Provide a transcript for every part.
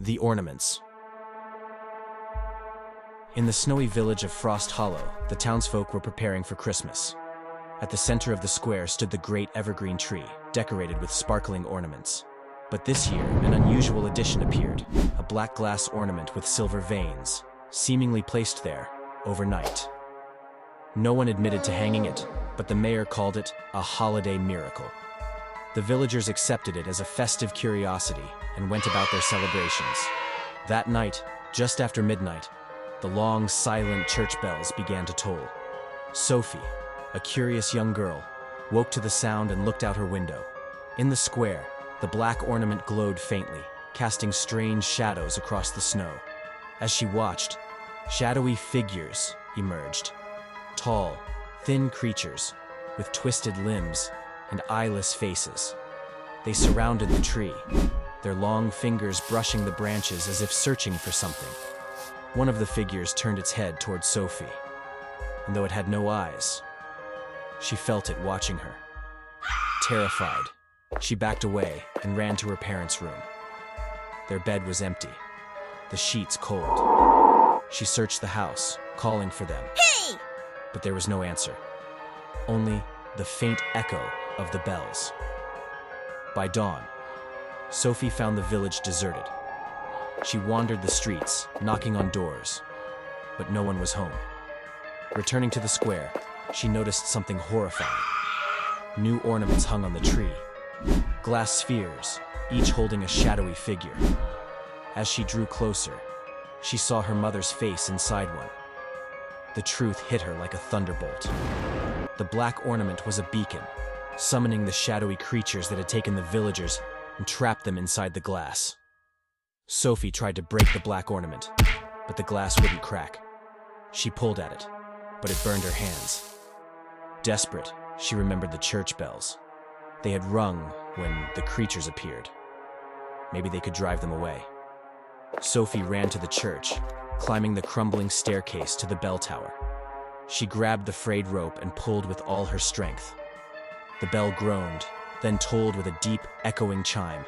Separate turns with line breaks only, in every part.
The ornaments. In the snowy village of Frost Hollow, the townsfolk were preparing for Christmas. At the center of the square stood the great evergreen tree, decorated with sparkling ornaments. But this year, an unusual addition appeared, a black glass ornament with silver veins, seemingly placed there overnight. No one admitted to hanging it, but the mayor called it a holiday miracle. The villagers accepted it as a festive curiosity and went about their celebrations. That night, just after midnight, the long, silent church bells began to toll. Sophie, a curious young girl, woke to the sound and looked out her window. In the square, the black ornament glowed faintly, casting strange shadows across the snow. As she watched, shadowy figures emerged. Tall, thin creatures, with twisted limbs and eyeless faces. They surrounded the tree, their long fingers brushing the branches as if searching for something. One of the figures turned its head towards Sophie, and though it had no eyes, she felt it watching her. Terrified, she backed away and ran to her parents' room. Their bed was empty, the sheets cold. She searched the house, calling for them.
Hey!
But there was no answer, only the faint echo of the bells. By dawn, Sophie found the village deserted. She wandered the streets, knocking on doors, but no one was home. Returning to the square, she noticed something horrifying. New ornaments hung on the tree, glass spheres, each holding a shadowy figure. As she drew closer, she saw her mother's face inside one. The truth hit her like a thunderbolt. The black ornament was a beacon, summoning the shadowy creatures that had taken the villagers and trapped them inside the glass. Sophie tried to break the black ornament, but the glass wouldn't crack. She pulled at it, but it burned her hands. Desperate, she remembered the church bells. They had rung when the creatures appeared. Maybe they could drive them away. Sophie ran to the church, climbing the crumbling staircase to the bell tower. She grabbed the frayed rope and pulled with all her strength. The bell groaned, then tolled with a deep, echoing chime.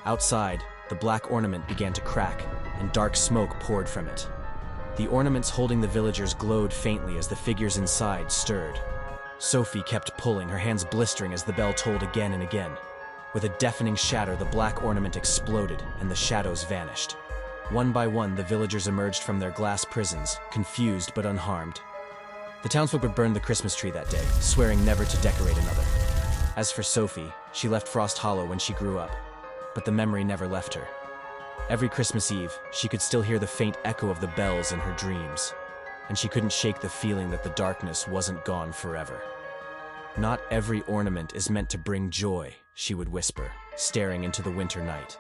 Outside, the black ornament began to crack, and dark smoke poured from it. The ornaments holding the villagers glowed faintly as the figures inside stirred. Sophie kept pulling, her hands blistering as the bell tolled again and again. With a deafening shatter, the black ornament exploded, and the shadows vanished. One by one, the villagers emerged from their glass prisons, confused but unharmed. The townsfolk would burn the Christmas tree that day, swearing never to decorate another. As for Sophie, she left Frost Hollow when she grew up, but the memory never left her. Every Christmas Eve, she could still hear the faint echo of the bells in her dreams, and she couldn't shake the feeling that the darkness wasn't gone forever. "Not every ornament is meant to bring joy," she would whisper, staring into the winter night.